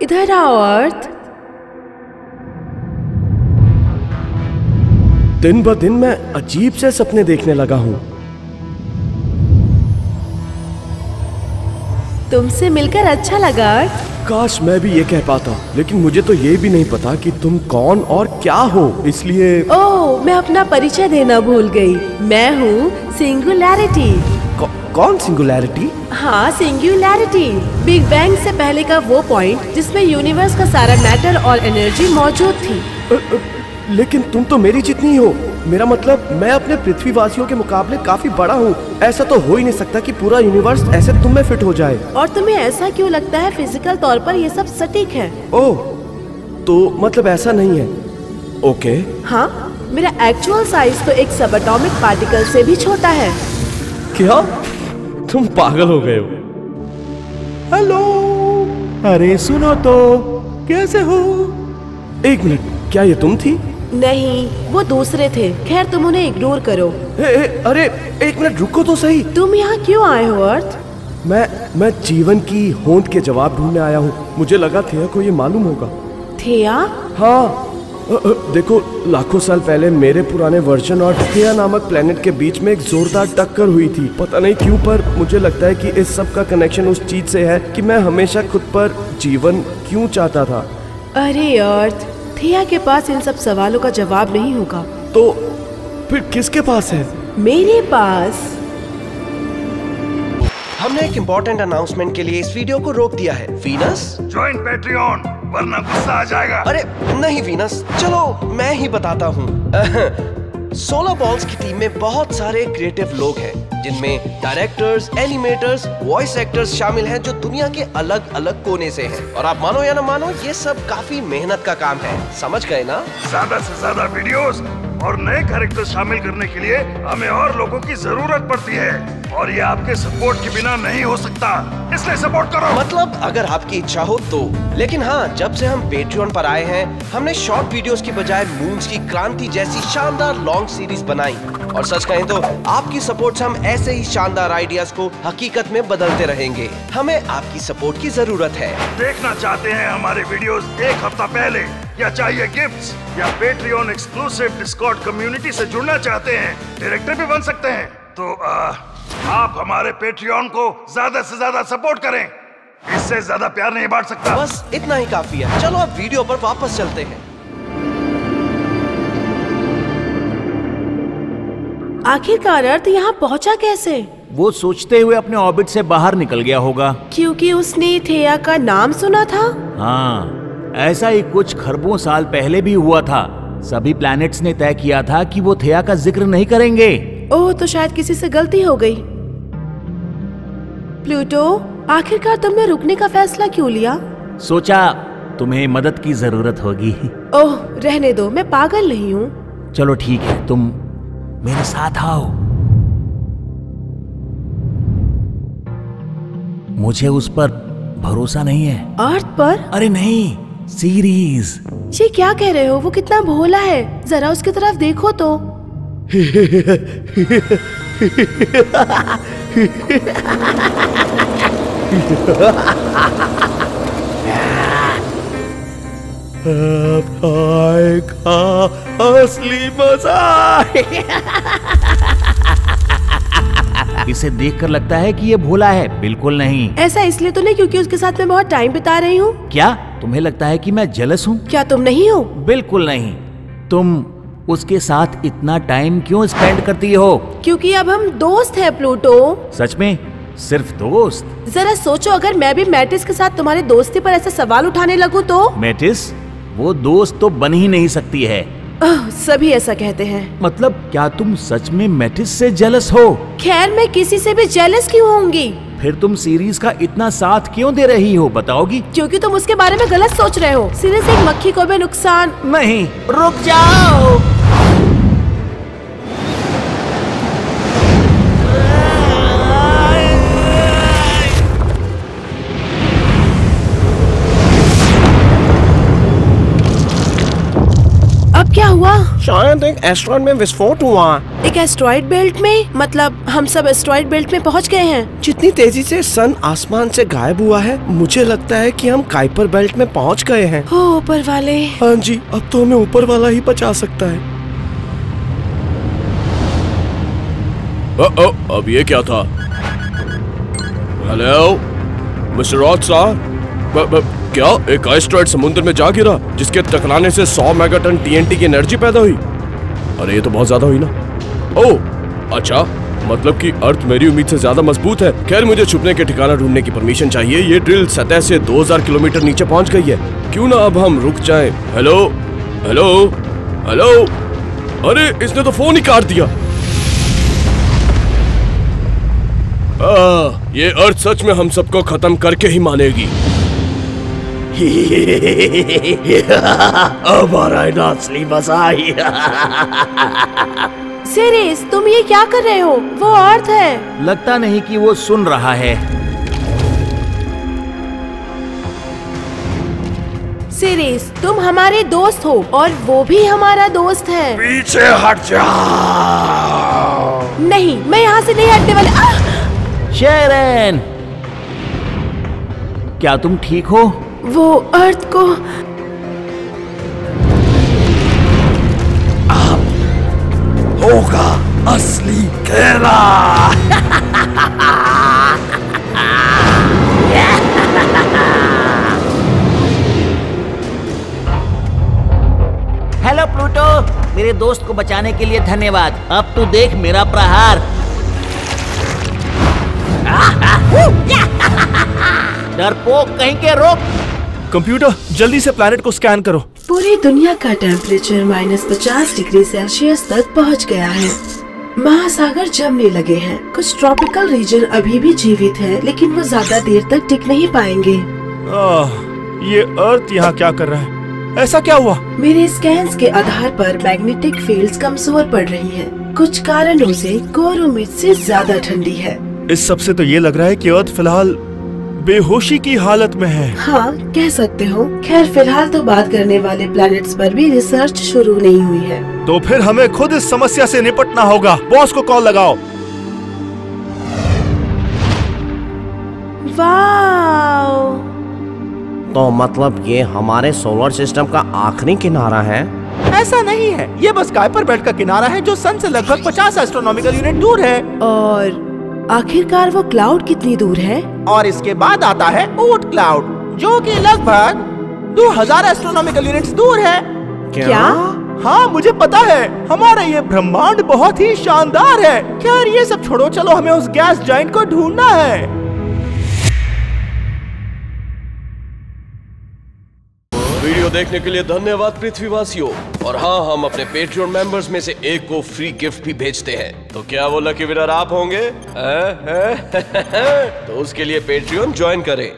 इधर आओ अर्थ। दिन ब दिन मैं अजीब से सपने देखने लगा हूँ। तुमसे मिलकर अच्छा लगा अर्थ। काश मैं भी ये कह पाता, लेकिन मुझे तो ये भी नहीं पता कि तुम कौन और क्या हो, इसलिए। ओह, मैं अपना परिचय देना भूल गई। मैं हूँ सिंगुलैरिटी। कौन सिंगुलैरिटी? हाँ, सिंगुलैरिटी बिग बैंग से पहले का वो पॉइंट जिसमें यूनिवर्स का सारा मैटर और एनर्जी मौजूद थी। लेकिन तुम तो मेरी जितनी ही हो। मेरा मतलब मैं अपने पृथ्वीवासियों के मुकाबले काफी बड़ा हूँ। ऐसा तो हो ही नहीं सकता कि पूरा यूनिवर्स ऐसे तुम में फिट हो जाए। और तुम्हें ऐसा क्यों लगता है? फिजिकल तौर पर ये सब सटीक है। ओह, तो मतलब ऐसा नहीं है। ओके। हाँ, मेरा एक्चुअल साइज तो एक सब एटॉमिक पार्टिकल से भी छोटा है। क्या? तुम पागल हो गए हो? हेलो। अरे सुनो तो, कैसे हो? एक मिनट, क्या ये तुम थी? नहीं, वो दूसरे थे। खैर, तुम उन्हें इग्नोर करो। अरे एक मिनट रुको तो सही। तुम यहाँ क्यों आए हो अर्थ? मैं जीवन की होंद के जवाब ढूंढने आया हूँ। मुझे लगा थिया को ये मालूम होगा। थिया? हाँ, देखो, लाखों साल पहले मेरे पुराने वर्जन और थिया नामक प्लेनेट के बीच में एक जोरदार टक्कर हुई थी। पता नहीं क्यों, पर मुझे लगता है कि इस सब का कनेक्शन उस चीज से है कि मैं हमेशा खुद पर जीवन क्यों चाहता था। अरे अर्थ, थिया के पास इन सब सवालों का जवाब नहीं होगा। तो फिर किसके पास है? मेरे पास। हमने एक इम्पोर्टेंट अनाउंसमेंट के लिए इस वीडियो को रोक दिया है। वीनस, ज्वाइन पैट्रियन, वरना गुस्सा आ जाएगा। अरे नहीं वीनस, चलो मैं ही बताता हूँ। 16 बॉल्स की टीम में बहुत सारे क्रिएटिव लोग हैं, जिनमें डायरेक्टर्स, एनिमेटर्स, वॉइस एक्टर्स शामिल हैं, जो दुनिया के अलग अलग कोने से हैं। और आप मानो या ना मानो, ये सब काफी मेहनत का काम है। समझ गए ना? ज्यादा से ज्यादा वीडियोस और नए कैरेक्टर शामिल करने के लिए हमें और लोगों की जरूरत पड़ती है, और ये आपके सपोर्ट के बिना नहीं हो सकता, इसलिए सपोर्ट करो। मतलब अगर आपकी इच्छा हो तो। लेकिन हाँ, जब से हम पेट्रियन पर आए हैं, हमने शॉर्ट वीडियोस की बजाय मून्स की क्रांति जैसी शानदार लॉन्ग सीरीज बनाई। और सच कहें तो आपकी सपोर्ट से हम ऐसे ही शानदार आइडियाज को हकीकत में बदलते रहेंगे। हमें आपकी सपोर्ट की जरूरत है। देखना चाहते हैं हमारे वीडियोस एक हफ्ता पहले, या चाहिए गिफ्ट्स, या पेट्रियन एक्सक्लूसिव डिस्कॉर्ड कम्युनिटी से जुड़ना चाहते हैं, डायरेक्टर भी बन सकते हैं, तो आप हमारे पेट्रियन को ज्यादा से ज्यादा सपोर्ट करें। इससे ज्यादा प्यार नहीं बांट सकता। बस इतना ही काफी है। चलो अब वीडियो पर वापस चलते हैं। आखिरकार अर्थ यहाँ पहुँचा कैसे? वो सोचते हुए अपने ऑर्बिट से बाहर निकल गया होगा। क्योंकि उसने थिया का नाम सुना था। हाँ, ऐसा ही कुछ खरबों साल पहले भी हुआ था। सभी प्लैनेट्स ने तय किया था कि वो थिया का जिक्र नहीं करेंगे। ओह, तो शायद किसी से गलती हो गई। प्लूटो, आखिरकार तुमने रुकने का फैसला क्यों लिया? सोचा तुम्हें मदद की जरूरत होगी। ओह, रहने दो, मैं पागल नहीं हूँ। चलो ठीक है, तुम मेरे साथ आओ। मुझे उस पर भरोसा नहीं है। अर्थ पर? अरे नहीं, सीरीज। ये क्या कह रहे हो? वो कितना भोला है, जरा उसकी तरफ देखो तो। असली मजा। इसे देखकर लगता है कि ये भोला है। बिल्कुल नहीं। ऐसा इसलिए तो नहीं क्योंकि उसके साथ मैं बहुत टाइम बिता रही हूँ। क्या तुम्हें लगता है कि मैं जेलस हूँ? क्या तुम नहीं हो? बिल्कुल नहीं। तुम उसके साथ इतना टाइम क्यों स्पेंड करती हो? क्योंकि अब हम दोस्त हैं प्लूटो। सच में? सिर्फ दोस्त? जरा सोचो, अगर मैं भी मैटिस के साथ तुम्हारी दोस्ती पर ऐसे सवाल उठाने लगूं तो? मैटिस? वो दोस्त तो बन ही नहीं सकती है। सभी ऐसा कहते हैं। मतलब क्या तुम सच में मैटिस से जेलस हो? खैर, मैं किसी से भी जेलस क्यों होंगी? फिर तुम सीरीज का इतना साथ क्यों दे रही हो, बताओगी? क्योंकि तुम उसके बारे में गलत सोच रहे हो। सीरीज एक मक्खी को भी नुकसान नहीं। रुक जाओ। अब क्या हुआ? शायद एक एस्ट्रॉइड में विस्फोट हुआ। एक एस्ट्रॉइड बेल्ट में? मतलब हम सब एस्ट्रॉइड बेल्ट में पहुंच गए हैं? जितनी तेजी से सन आसमान से गायब हुआ है, मुझे लगता है कि हम काइपर बेल्ट में पहुंच गए हैं। हो ऊपर वाले। हाँ जी, अब तो हमें ऊपर वाला ही बचा सकता है। अब ये क्या था? हेलो मिस्टर रॉड साहब, क्या एक एस्ट्रॉइड समुद्र में जा गिरा जिसके टकराने से 100 मेगाटन टीएनटी की एनर्जी पैदा हुई? अरे ये तो बहुत ज्यादा हुई ना। ओह अच्छा, मतलब कि अर्थ मेरी उम्मीद से ज्यादा मजबूत है। खैर मुझे छुपने के ठिकाना ढूंढने की परमिशन चाहिए। ये ड्रिल सतह से 2000 किलोमीटर नीचे पहुंच गई है। क्यों ना अब हम रुक जाएं। हेलो हेलो हेलो, अरे इसने तो फोन ही काट दिया। ये अर्थ सच में हम सबको खत्म करके ही मानेगी। अब आ रहा है ना असली मजा। सीरीज, तुम ये क्या कर रहे हो? वो अर्थ है। लगता नहीं कि वो सुन रहा है। सीरीज, तुम हमारे दोस्त हो और वो भी हमारा दोस्त है। पीछे हट जाओ। नहीं, मैं यहाँ से नहीं हटने वाली। शेरन, क्या तुम ठीक हो? वो अर्थ को होगा असली खेला। हेलो प्लूटो, मेरे दोस्त को बचाने के लिए धन्यवाद। अब तू देख मेरा प्रहार। डरपोक कहीं के, रोक। कंप्यूटर जल्दी से प्लैनेट को स्कैन करो। पूरी दुनिया का टेम्परेचर -50 डिग्री सेल्सियस तक पहुंच गया है। महासागर जमने लगे हैं। कुछ ट्रॉपिकल रीजन अभी भी जीवित है, लेकिन वो ज्यादा देर तक टिक नहीं पाएंगे। ये अर्थ यहाँ क्या कर रहा है? ऐसा क्या हुआ? मेरे स्कैन्स के आधार पर मैग्नेटिक फील्ड्स कमजोर पड़ रही हैं। कुछ कारणों से कोर उम्मीद से ज्यादा ठंडी है। इस सब से तो ये लग रहा है कि अर्थ फिलहाल बेहोशी की हालत में है। हाँ, कह सकते हो। खैर फिलहाल तो बात करने वाले प्लैनेट्स पर भी रिसर्च शुरू नहीं हुई है। तो फिर हमें खुद इस समस्या से निपटना होगा। बॉस को कॉल लगाओ। वाओ! तो मतलब ये हमारे सोलर सिस्टम का आखिरी किनारा है? ऐसा नहीं है, ये बस काइपर बेल्ट का किनारा है जो सन से लगभग 50 एस्ट्रोनॉमिकल यूनिट दूर है। और आखिरकार वो क्लाउड कितनी दूर है? और इसके बाद आता है ऊट क्लाउड, जो कि लगभग 2000 एस्ट्रोनॉमिकल यूनिट्स दूर है। क्या? हाँ, मुझे पता है। हमारा ये ब्रह्मांड बहुत ही शानदार है। खैर ये सब छोड़ो, चलो हमें उस गैस जाइंट को ढूंढना है। वीडियो देखने के लिए धन्यवाद पृथ्वीवासियों। और हाँ, हम अपने पेट्रियन मेंबर्स में से एक को फ्री गिफ्ट भी भेजते हैं। तो क्या वो लकी विनर आप होंगे? तो उसके लिए पेट्रियन ज्वाइन करें।